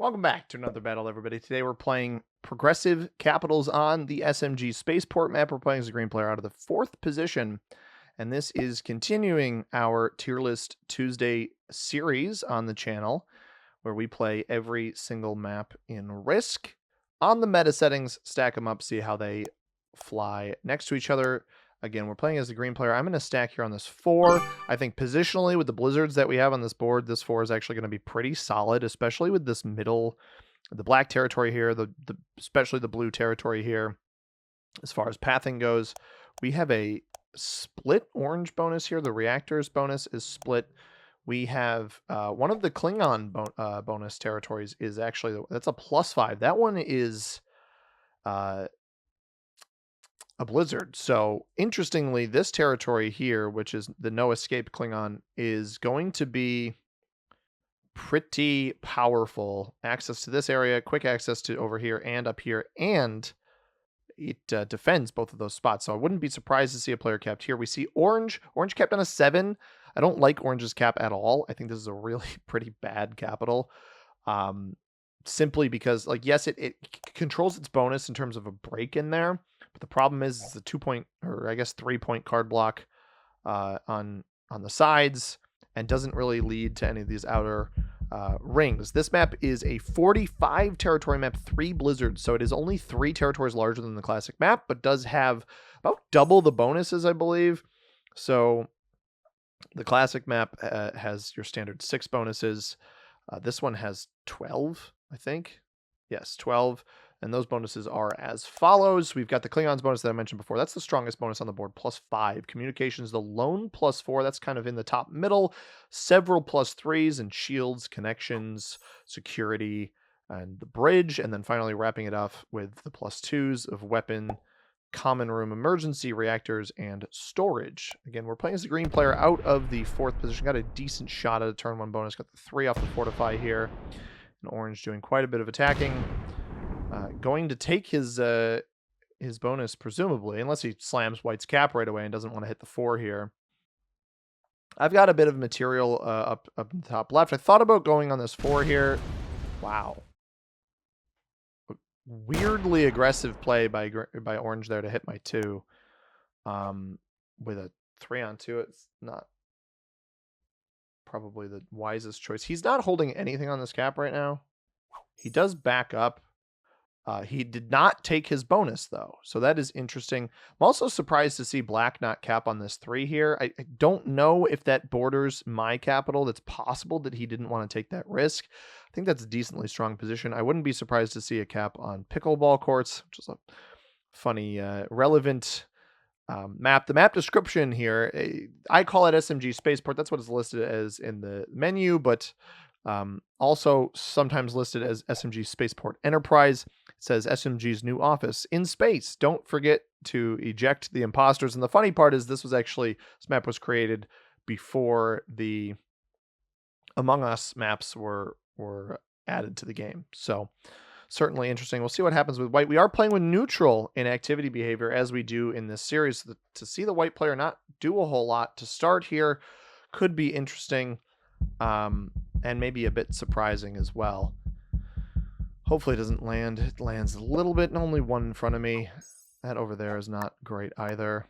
Welcome back to another battle, everybody. Today we're playing Progressive Capitals on the SMG Spaceport map. We're playing as a green player out of the 4th position, and this is continuing our Tier List Tuesday series on the channel, where we play every single map in Risk on the meta settings, stack them up, see how they fly next to each other. Again, we're playing as a green player. I'm going to stack here on this 4. I think positionally, with the blizzards that we have on this board, this 4 is actually going to be pretty solid, especially with this middle, the black territory here, especially the blue territory here. As far as pathing goes, we have a split orange bonus here. The reactors bonus is split. We have one of the Klingon bonus territories is actually, that's a +5. That one is a blizzard. So interestingly, this territory here, which is the no escape Klingon, is going to be pretty powerful. Access to this area, quick access to over here and up here, and it defends both of those spots. So I wouldn't be surprised to see a player capped here. We see orange capped on a 7. I don't like orange's cap at all. I think this is a really pretty bad capital. Simply because, like, yes, it controls its bonus in terms of a break in there, but the problem is the 2-point, or I guess 3-point card block on the sides, and doesn't really lead to any of these outer rings. This map is a 45 territory map, 3 blizzards, so it is only 3 territories larger than the classic map, but does have about double the bonuses, I believe. So the classic map has your standard 6 bonuses. This one has 12, I think. Yes, 12. And those bonuses are as follows. We've got the Klingons bonus that I mentioned before. That's the strongest bonus on the board, +5. Communications, the lone +4. That's kind of in the top middle. Several +3s and shields, connections, security, and the bridge. And then finally wrapping it up with the +2s of weapon, common room, emergency reactors, and storage. Again, we're playing as a green player out of the 4th position. Got a decent shot at a turn 1 bonus. Got the 3 off the fortify here. And orange doing quite a bit of attacking. Going to take his bonus, presumably, unless he slams white's cap right away and doesn't want to hit the 4 here. I've got a bit of material up in the top left. I thought about going on this 4 here. Wow. Weirdly aggressive play by orange there to hit my 2. With a 3-on-2, it's not probably the wisest choice. He's not holding anything on this cap right now. He does back up. He did not take his bonus, though, so that is interesting. I'm also surprised to see black not cap on this 3 here. I don't know if that borders my capital. That's possible that he didn't want to take that risk. I think that's a decently strong position. I wouldn't be surprised to see a cap on pickleball courts, which is a funny, relevant map. The map description here, I call it SMG Spaceport. That's what it's listed as in the menu, but also sometimes listed as SMG Spaceport Enterprise. It says SMG's new office in space. Don't forget to eject the imposters. And the funny part is this map was created before the Among Us maps were added to the game. So certainly interesting. We'll see what happens with white. We are playing with neutral in activity behavior, as we do in this series. To see the white player not do a whole lot to start here could be interesting. And maybe a bit surprising as well. Hopefully it doesn't land. It lands a little bit and only 1 in front of me. That over there is not great either.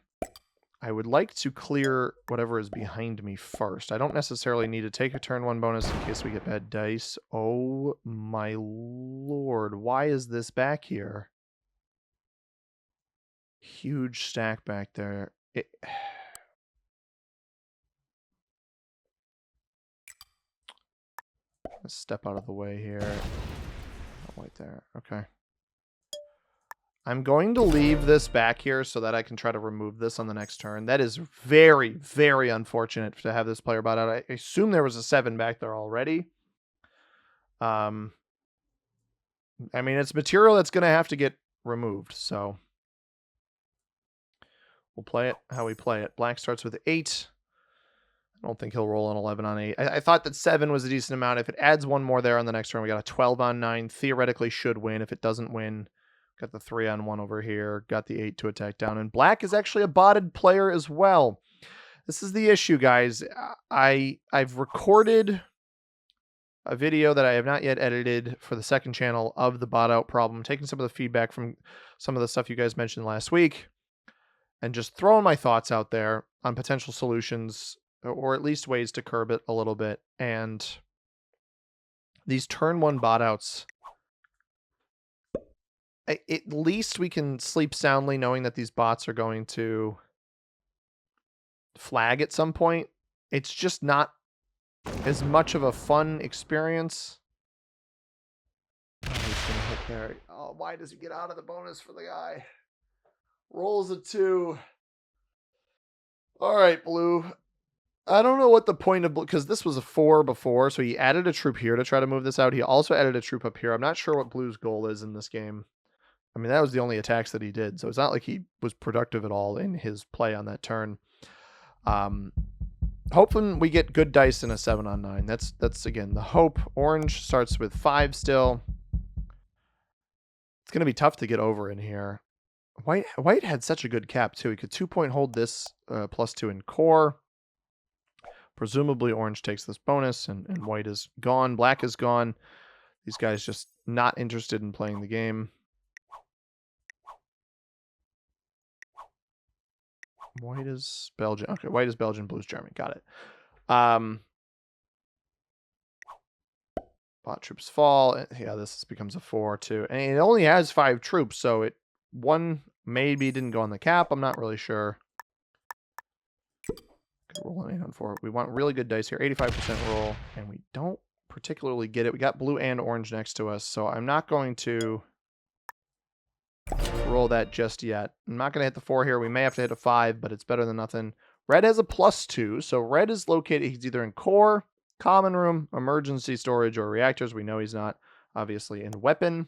I would like to clear whatever is behind me first. I don't necessarily need to take a turn 1 bonus in case we get bad dice. Oh my lord. Why is this back here? Huge stack back there. Let's step out of the way here. Oh, right there. Okay. I'm going to leave this back here so that I can try to remove this on the next turn. That is very, very unfortunate to have this player bot out. I assume there was a 7 back there already. I mean, it's material that's going to have to get removed, so we'll play it how we play it. Black starts with 8. I don't think he'll roll an 11 on 8. I thought that 7 was a decent amount. If it adds 1 more there on the next turn, we got a 12 on 9. Theoretically should win. If it doesn't win, got the 3 on 1 over here. Got the 8 to attack down. And black is actually a botted player as well. This is the issue, guys. I've recorded a video that I have not yet edited for the second channel of the bot out problem, taking some of the feedback from some of the stuff you guys mentioned last week, and just throwing my thoughts out there on potential solutions or at least ways to curb it a little bit. And these turn one bot outs, at least we can sleep soundly knowing that these bots are going to flag at some point. It's just not as much of a fun experience. Oh, he's gonna hit there. Oh, why does he get out of the bonus for the guy? Rolls a 2. All right, blue. I don't know what the point of blue, because this was a 4 before, so he added a troop here to try to move this out. He also added a troop up here. I'm not sure what blue's goal is in this game. I mean, that was the only attacks that he did, so it's not like he was productive at all in his play on that turn. Hoping we get good dice in a 7-on-9. That's again the hope. Orange starts with 5 still. It's gonna be tough to get over in here. White had such a good cap too. He could 2-point hold this +2 in core. Presumably orange takes this bonus, and white is gone. Black is gone. These guys just not interested in playing the game. White is Belgian. Okay, white is Belgian, blue's German. Got it. Bot troops fall. Yeah, this becomes a 4 too. And it only has 5 troops, so one maybe didn't go on the cap. I'm not really sure. Roll an 8 on 4. We want really good dice here. 85% roll, and we don't particularly get it. We got blue and orange next to us, so I'm not going to roll that just yet. I'm not going to hit the 4 here. We may have to hit a 5, but it's better than nothing. Red has a +2, so red is located. He's either in core, common room, emergency storage, or reactors. We know he's not, obviously, in weapon.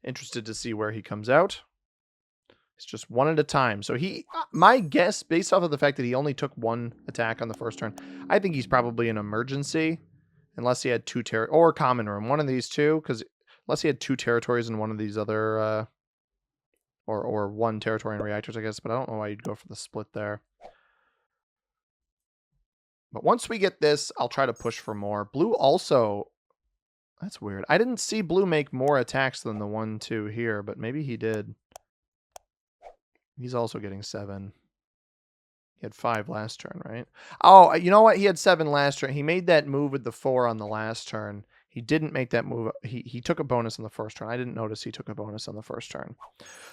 Interested to see where he comes out. It's just one at a time. So my guess, based off of the fact that he only took 1 attack on the first turn, I think he's probably an emergency, unless he had 2 or common room, one of these two, because unless he had 2 territories in one of these other, or 1 territory in reactors, I guess. But I don't know why you'd go for the split there. But once we get this, I'll try to push for more. Blue also, that's weird. I didn't see blue make more attacks than the 1-2 here, but maybe he did. He's also getting 7. He had 5 last turn, right? Oh, you know what? He had 7 last turn. He made that move with the 4 on the last turn. He didn't make that move. He took a bonus on the first turn. I didn't notice he took a bonus on the first turn.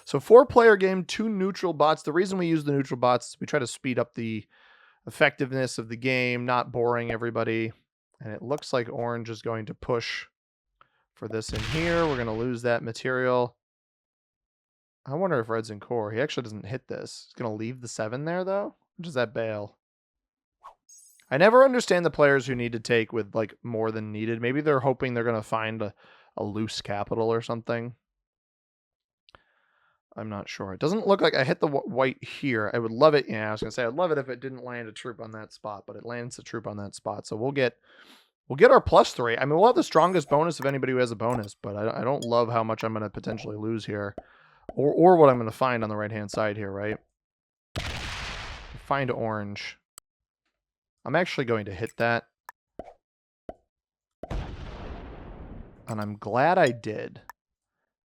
So 4-player game, 2 neutral bots. The reason we use the neutral bots is we try to speed up the effectiveness of the game, not boring everybody. And it looks like orange is going to push for this in here. We're going to lose that material. I wonder if red's in core. He actually doesn't hit this. He's going to leave the 7 there, though? Or does that bail? I never understand the players who need to take with, like, more than needed. Maybe they're hoping they're going to find a loose capital or something. I'm not sure. It doesn't look like I hit the white here. I would love it. Yeah, I was going to say I'd love it if it didn't land a troop on that spot, but it lands a troop on that spot. So we'll get our +3. I mean, we'll have the strongest bonus of anybody who has a bonus, but I don't love how much I'm going to potentially lose here. Or what I'm going to find on the right-hand side here, right? Find orange. I'm actually going to hit that. And I'm glad I did.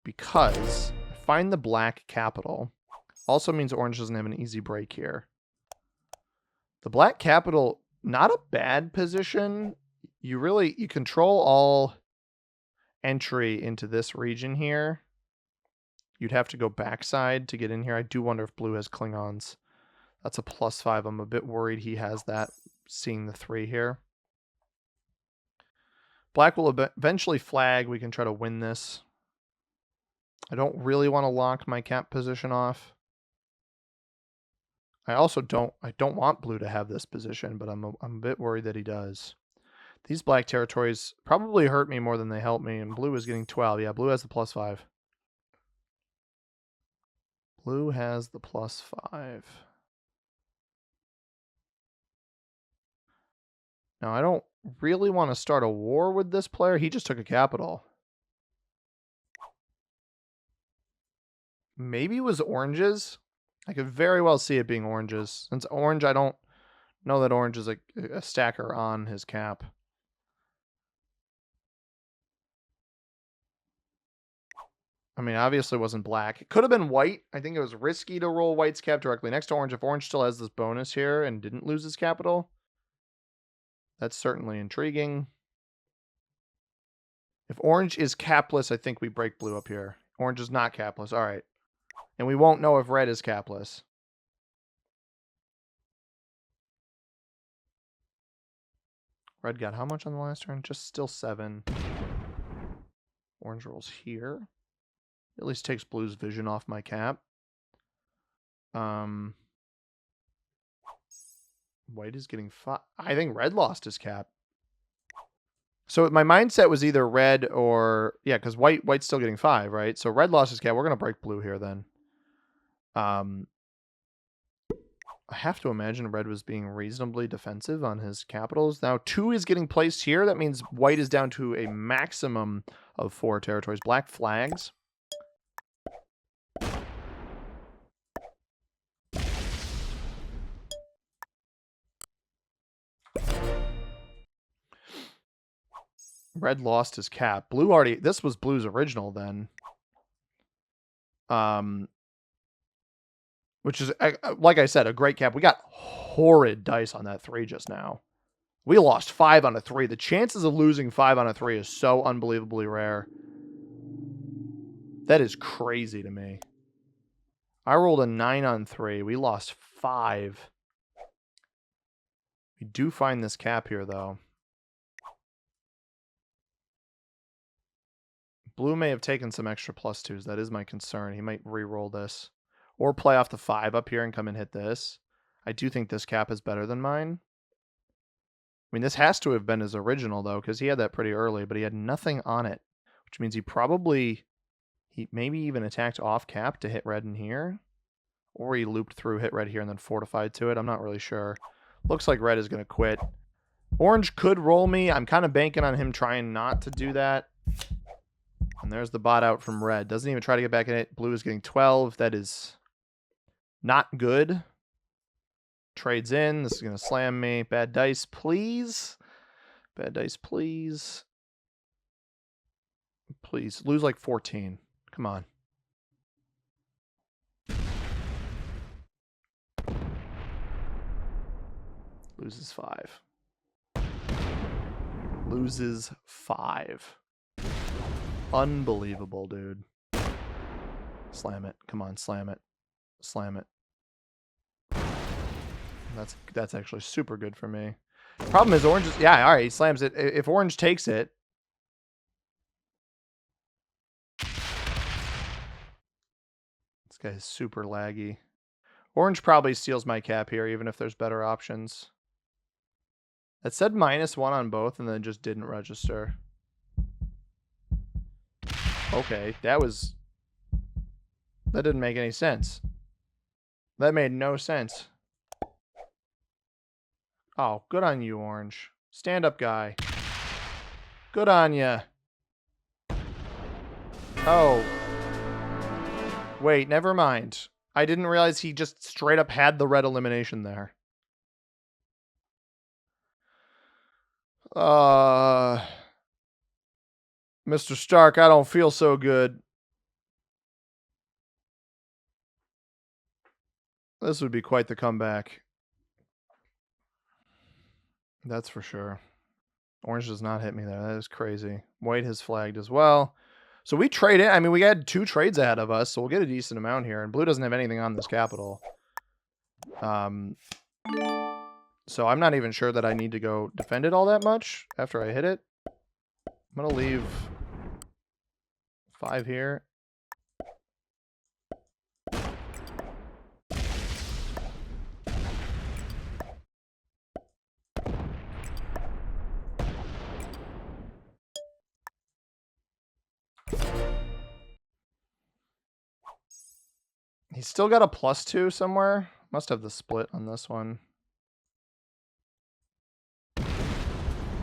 Because find the black capital also means orange doesn't have an easy break here. The black capital, not a bad position. You control all entry into this region here. You'd have to go backside to get in here. I do wonder if blue has Klingons. That's a +5. I'm a bit worried he has that, seeing the 3 here. Black will eventually flag. We can try to win this. I don't really want to lock my cap position off. I also don't want blue to have this position, but I'm a bit worried that he does. These black territories probably hurt me more than they help me, and blue is getting 12. Yeah, blue has the +5. Blue has the +5. Now, I don't really want to start a war with this player. He just took a capital. Maybe it was oranges. I could very well see it being oranges. Since orange, I don't know that orange is a stacker on his cap. I mean, obviously it wasn't black. It could have been white. I think it was risky to roll white's cap directly next to orange. If orange still has this bonus here and didn't lose his capital, that's certainly intriguing. If orange is capless, I think we break blue up here. Orange is not capless. All right. And we won't know if red is capless. Red got how much on the last turn? Just still 7. Orange rolls here. At least takes blue's vision off my cap. White is getting 5. I think red lost his cap. So my mindset was either red or... Yeah, because white's still getting 5, right? So red lost his cap. We're going to break blue here then. I have to imagine red was being reasonably defensive on his capitals. Now 2 is getting placed here. That means white is down to a maximum of 4 territories. Black flags. Red lost his cap. Blue already... This was blue's original then. Which is, like I said, a great cap. We got horrid dice on that 3 just now. We lost 5 on a 3. The chances of losing 5 on a 3 is so unbelievably rare. That is crazy to me. I rolled a 9 on 3. We lost 5. We do find this cap here, though. Blue may have taken some extra +2s. That is my concern. He might re-roll this. Or play off the 5 up here and come and hit this. I do think this cap is better than mine. I mean, this has to have been his original, though, because he had that pretty early, but he had nothing on it. Which means he maybe even attacked off cap to hit red in here. Or he looped through, hit red here, and then fortified to it. I'm not really sure. Looks like red is going to quit. Orange could roll me. I'm kind of banking on him trying not to do that. And there's the bot out from red. Doesn't even try to get back in it. Blue is getting 12. That is not good. Trades in. This is going to slam me. Bad dice, please. Bad dice, please. Please. Lose like 14. Come on. Loses 5. Loses 5. Unbelievable, dude. Slam it. Come on, slam it. Slam it. That's actually super good for me. Problem is orange is... Yeah, all right, he slams it. If orange takes it... This guy is super laggy. Orange probably steals my cap here, even if there's better options. That said -1 on both, and then just didn't register. Okay, that didn't make any sense. That made no sense. Oh, good on you, Orange. Stand up, guy. Good on ya. Oh. Wait, never mind. I didn't realize he just straight up had the red elimination there. Mr. Stark, I don't feel so good. This would be quite the comeback. That's for sure. Orange does not hit me there. That is crazy. White has flagged as well. So we trade it. I mean, we had 2 trades ahead of us, so we'll get a decent amount here. And blue doesn't have anything on this capital. So I'm not even sure that I need to go defend it all that much after I hit it. I'm going to leave 5 here. He's still got a +2 somewhere. Must have the split on this one.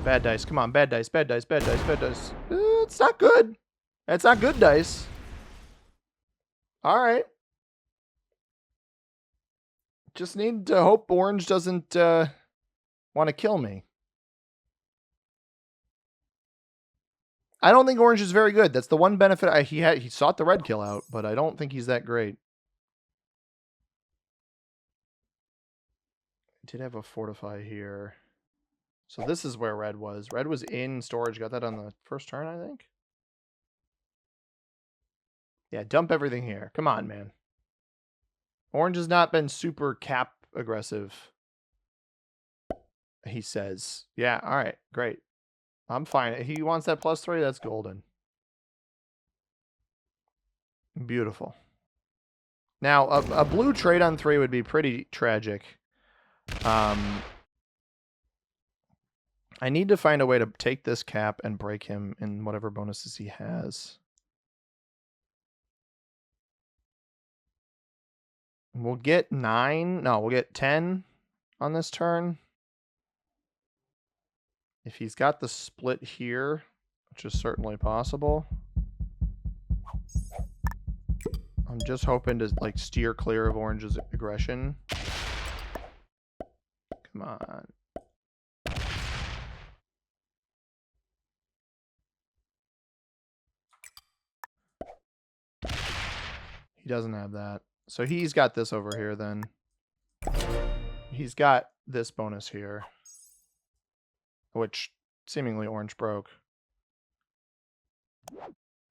Bad dice. Come on, bad dice, bad dice, bad dice, bad dice. It's not good. It's not good dice. All right. Just need to hope orange doesn't want to kill me. I don't think orange is very good. That's the one benefit he had. He sought the red kill out, but I don't think he's that great. Did have a fortify here. So this is where red was. Red was in storage. Got that on the first turn, I think. Yeah, dump everything here. Come on, man. Orange has not been super cap aggressive, he says. Yeah, all right, great. I'm fine. He wants that +3. That's golden. Beautiful. Now, a blue trade on 3 would be pretty tragic. I need to find a way to take this cap and break him in whatever bonuses he has. We'll get 9. No, we'll get 10 on this turn. If he's got the split here, which is certainly possible. I'm just hoping to like steer clear of orange's aggression. Come on. He doesn't have that. So he's got this over here then. He's got this bonus here, which seemingly orange broke.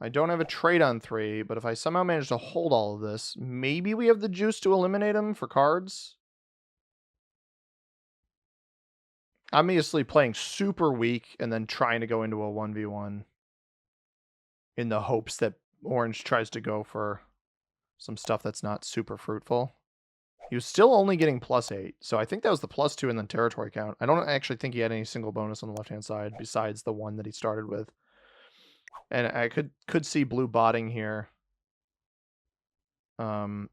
I don't have a trade on 3, but if I somehow manage to hold all of this, maybe we have the juice to eliminate him for cards. Obviously playing super weak and then trying to go into a 1v1 in the hopes that orange tries to go for some stuff that's not super fruitful. He was still only getting +8, so I think that was the +2 and then territory count. I don't actually think he had any single bonus on the left-hand side besides the one that he started with. And I could see blue botting here. And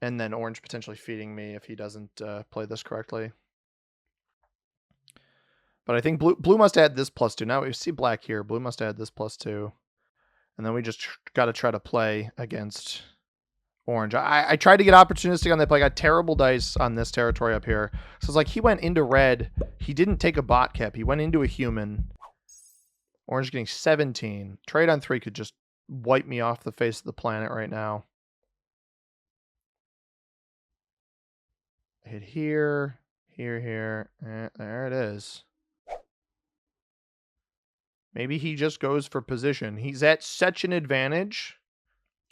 then orange potentially feeding me if he doesn't play this correctly. But I think blue must add this +2. Now we see black here. Blue must add this +2. And then we just got to try to play against orange. I tried to get opportunistic on that play. I got terrible dice on this territory up here. So it's like he went into red. He didn't take a bot cap. He went into a human. Orange getting 17. Trade on 3 could just wipe me off the face of the planet right now. Hit here, here. There it is. Maybe he just goes for position. He's at such an advantage.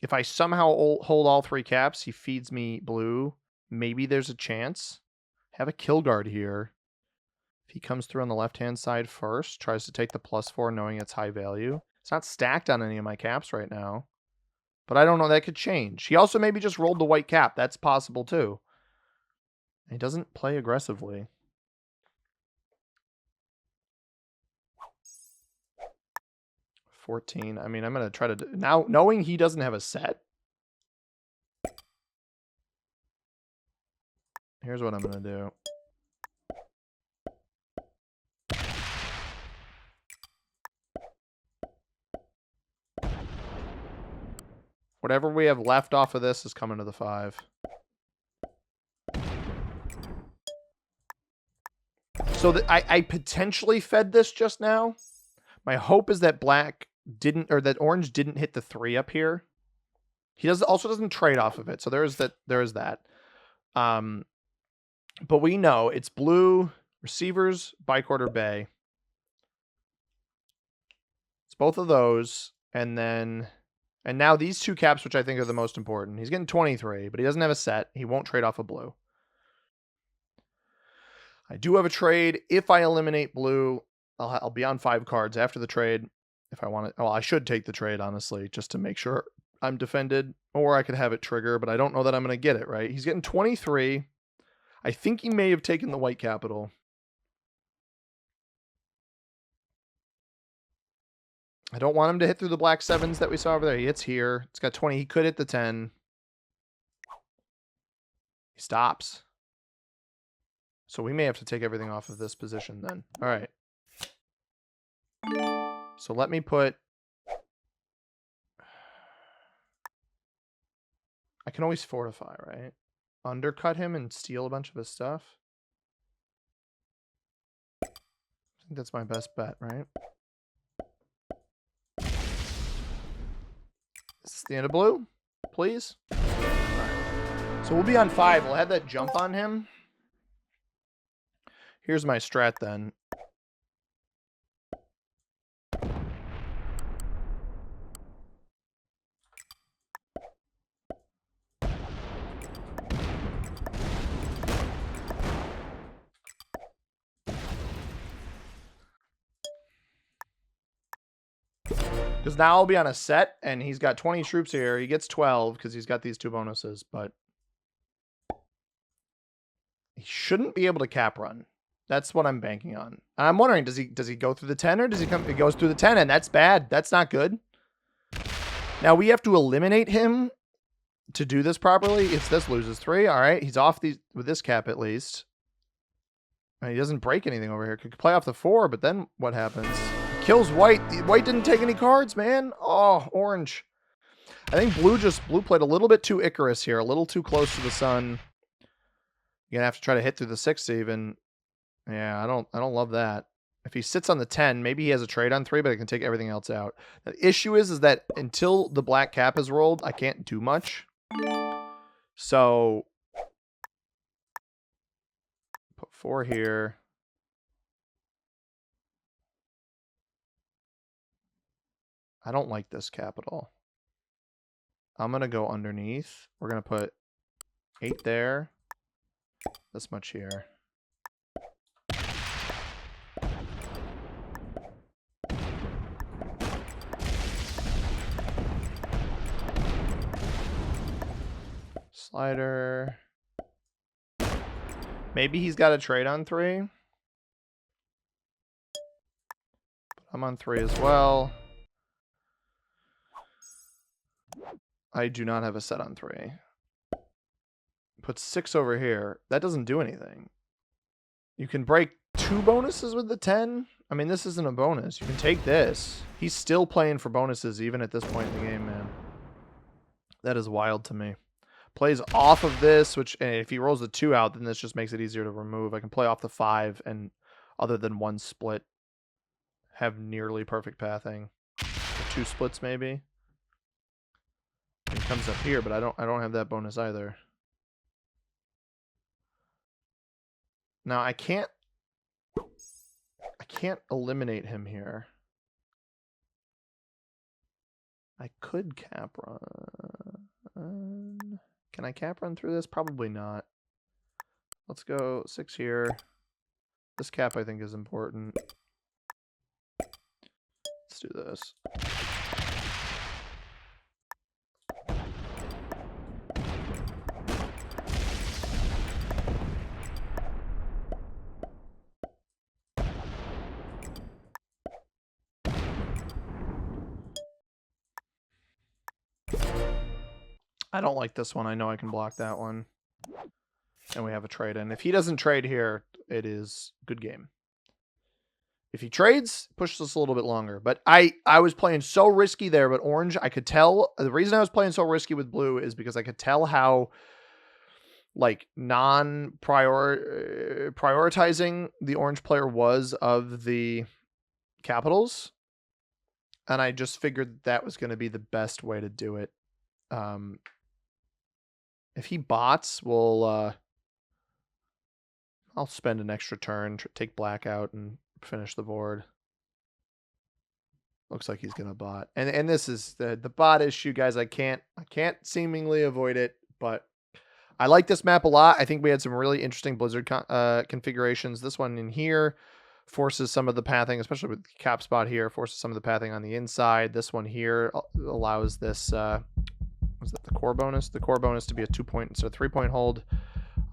If I somehow hold all 3 caps, he feeds me blue. Maybe there's a chance. Have a kill guard here. If he comes through on the left-hand side first, tries to take the +4 knowing it's high value. It's not stacked on any of my caps right now. But I don't know. That could change. He also maybe just rolled the white cap. That's possible too. He doesn't play aggressively. $14. I mean, I'm going to try to... Now, knowing he doesn't have a set, here's what I'm going to do. Whatever we have left off of this is coming to the 5. So I potentially fed this just now. My hope is that black didn't, or that orange didn't hit the 3 up here. He also doesn't trade off of it. So there is that. But we know it's blue, receivers, bicorder, bay. It's both of those. And now these 2 caps, which I think are the most important. He's getting 23, but he doesn't have a set. He won't trade off a blue. I do have a trade. If I eliminate blue, I'll be on 5 cards after the trade. If I want it, well, I should take the trade, honestly, just to make sure I'm defended. Or I could have it trigger, but I don't know that I'm going to get it, right? He's getting 23. I think he may have taken the white capital. I don't want him to hit through the black 7s that we saw over there. He hits here. It's got 20. He could hit the 10. He stops. So we may have to take everything off of this position then. All right. So let me put... I can always fortify, right? Undercut him and steal a bunch of his stuff. I think that's my best bet, right? Is the end of blue? Please? Alright. So we'll be on 5. We'll have that jump on him. Here's my strat then. Because now I'll be on a set, and he's got 20 troops here. He gets 12 because he's got these 2 bonuses, but he shouldn't be able to cap run. That's what I'm banking on. And I'm wondering, does he go through the 10 or does he come? He goes through the 10, and that's bad. That's not good. Now we have to eliminate him to do this properly. If this loses 3, all right, he's off these with this cap at least. And he doesn't break anything over here. Could play off the 4, but then what happens? Kills white. White didn't take any cards, man. Oh, orange. I think blue played a little bit too Icarus here, a little too close to the sun. You're gonna have to try to hit through the 6 even. Yeah, I don't love that. If he sits on the 10, maybe he has a trade on 3, but I can take everything else out. The issue is that until the black cap is rolled, I can't do much. So put 4 here. I don't like this capital. I'm going to go underneath. We're going to put 8 there. This much here. Slider. Maybe he's got a trade on 3. I'm on 3 as well. I do not have a set on 3. Put 6 over here. That doesn't do anything. You can break 2 bonuses with the 10. I mean, this isn't a bonus. You can take this. He's still playing for bonuses even at this point in the game, man. That is wild to me. Plays off of this, which if he rolls the 2 out, then this just makes it easier to remove. I can play off the 5 and other than 1 split, have nearly perfect pathing. 2 splits maybe. He comes up here, but I don't have that bonus either. Now I can't eliminate him here. I could cap run. Can I cap run through this? Probably not. Let's go 6 here. This cap I think is important. Let's do this. I don't like this one. I know I can block that one. And we have a trade in. If he doesn't trade here, it is good game. If he trades, pushes us a little bit longer. But I was playing so risky there, but orange, I could tell. The reason I was playing so risky with blue is because I could tell how like prioritizing the orange player was of the capitals. And I just figured that was going to be the best way to do it. If he bots, we'll I'll spend an extra turn, take black out, and finish the board. Looks like he's gonna bot, and this is the bot issue, guys. I can't seemingly avoid it, but I like this map a lot. I think we had some really interesting Blizzard configurations. This one in here forces some of the pathing, especially with cap spot here, forces some of the pathing on the inside. This one here allows this. Was that the core bonus? The core bonus to be a 2-point instead of 3-point hold.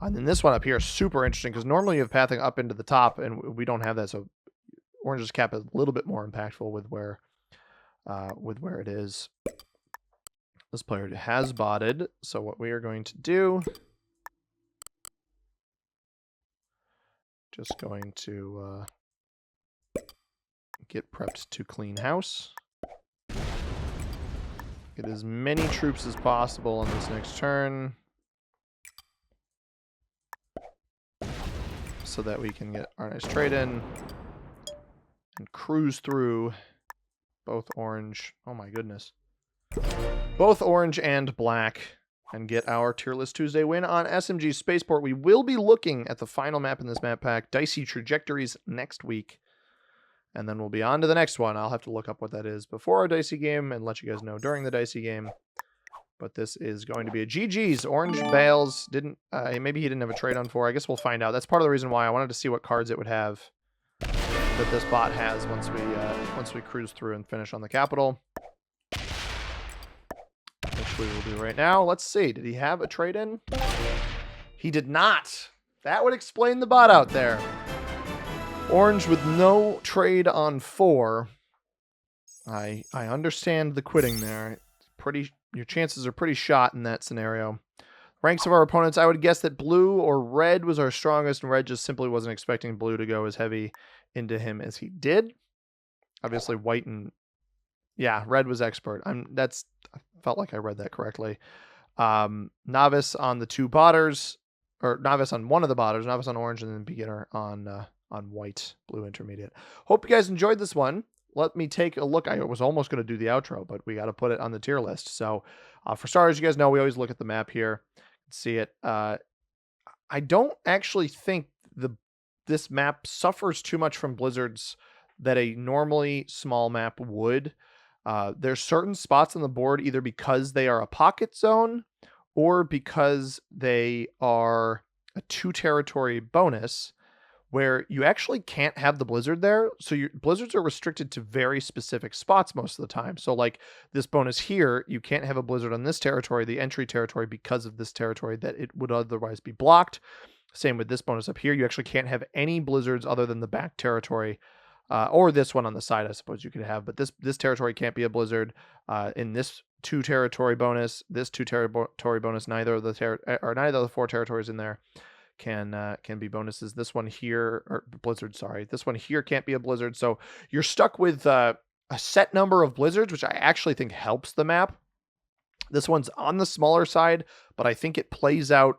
And then this one up here is super interesting because normally you have pathing up into the top, and we don't have that. So orange's cap is a little bit more impactful with where it is. This player has botted. So what we are going to do, just going to get prepped to clean house. Get as many troops as possible on this next turn so that we can get our nice trade in and cruise through both orange. Oh my goodness. both orange and black and get our Tier List Tuesday win on SMG Spaceport. We will be looking at the final map in this map pack, Dicey Trajectories, next week. And then we'll be on to the next one. I'll have to look up what that is before our Dicey game and let you guys know during the Dicey game. But this is going to be a GG's. Orange Bales didn't, maybe he didn't have a trade on 4. I guess we'll find out. That's part of the reason why I wanted to see what cards it would have that this bot has once we cruise through and finish on the capital. Which we will do right now. Let's see. Did he have a trade in? He did not. That would explain the bot out there. Orange with no trade on 4. I understand the quitting there. Your chances are pretty shot in that scenario. Ranks of our opponents, I would guess that blue or red was our strongest, and red just simply wasn't expecting blue to go as heavy into him as he did. Obviously white and yeah, red was expert. I felt like I read that correctly. Novice on the 2 botters, or novice on one of the botters, novice on orange, and then beginner on white, blue intermediate. Hope you guys enjoyed this one. Let me take a look. I was almost going to do the outro, but we got to put it on the tier list. So for starters, you guys know we always look at the map here and see it. I don't actually think this map suffers too much from blizzards that a normally small map would. There's certain spots on the board, either because they are a pocket zone or because they are a 2 territory bonus, where you actually can't have the blizzard there. So your blizzards are restricted to very specific spots most of the time. So like this bonus here, you can't have a blizzard on this territory, the entry territory, because of this territory that it would otherwise be blocked. Same with this bonus up here. You actually can't have any blizzards other than the back territory, or this one on the side, I suppose you could have. But this territory can't be a blizzard. In this 2 territory bonus, this 2 territory bonus, neither of the 4 territories in there can be bonuses. This one here, or blizzard, sorry. This one here can't be a blizzard. So you're stuck with a set number of blizzards, which I actually think helps the map. This one's on the smaller side, but I think it plays out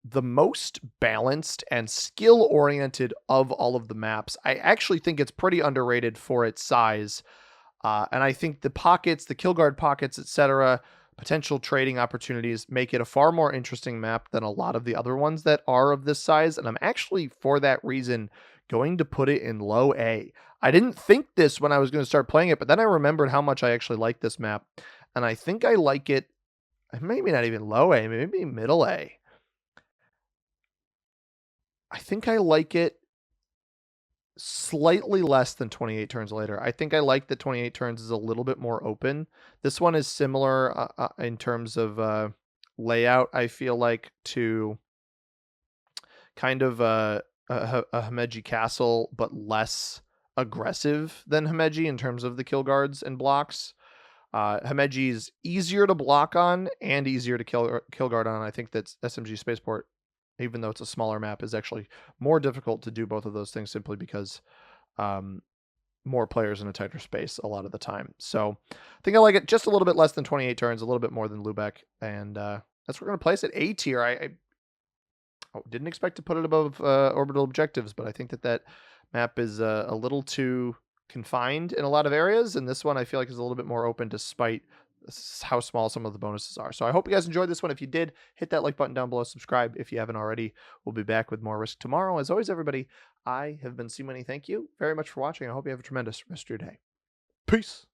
the most balanced and skill-oriented of all of the maps. I actually think it's pretty underrated for its size. And I think the pockets, the kill guard pockets, etc., potential trading opportunities make it a far more interesting map than a lot of the other ones that are of this size. And I'm actually, for that reason, going to put it in low A. I didn't think this when I was going to start playing it, but then I remembered how much I actually like this map. And I think I like it, maybe not even low A, maybe middle A. I think I like it slightly less than 28 turns later. I think I like that 28 turns is a little bit more open. This one is similar in terms of layout, I feel like, to kind of a Himeji Castle, but less aggressive than Himeji in terms of the kill guards and blocks. Himeji is easier to block on and easier to kill guard on. I think that SMG Spaceport, even though it's a smaller map, is actually more difficult to do both of those things simply because more players in a tighter space a lot of the time. So I think I like it just a little bit less than 28 turns, a little bit more than Lubeck, and that's where we're going to place it. A tier. I didn't expect to put it above orbital objectives, but I think that map is a little too confined in a lot of areas, and this one I feel like is a little bit more open despite how small some of the bonuses are. So I hope you guys enjoyed this one. If you did, hit that like button down below, subscribe if you haven't already. We'll be back with more Risk tomorrow. As always, everybody, I have been C-Money. Thank you very much for watching. I hope you have a tremendous rest of your day. Peace.